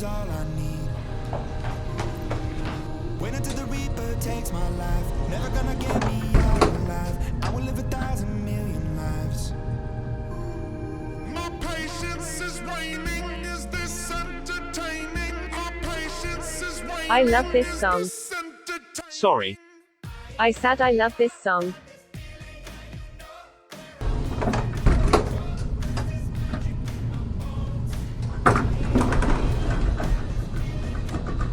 all I need. Wait until the reaper takes my life. Never gonna get me out alive. I will live 1,000,000,000 lives. My patience is waning. Is this entertaining? Our patience is waning. I love this Is song. this entertaining? Sorry. I said I love this song.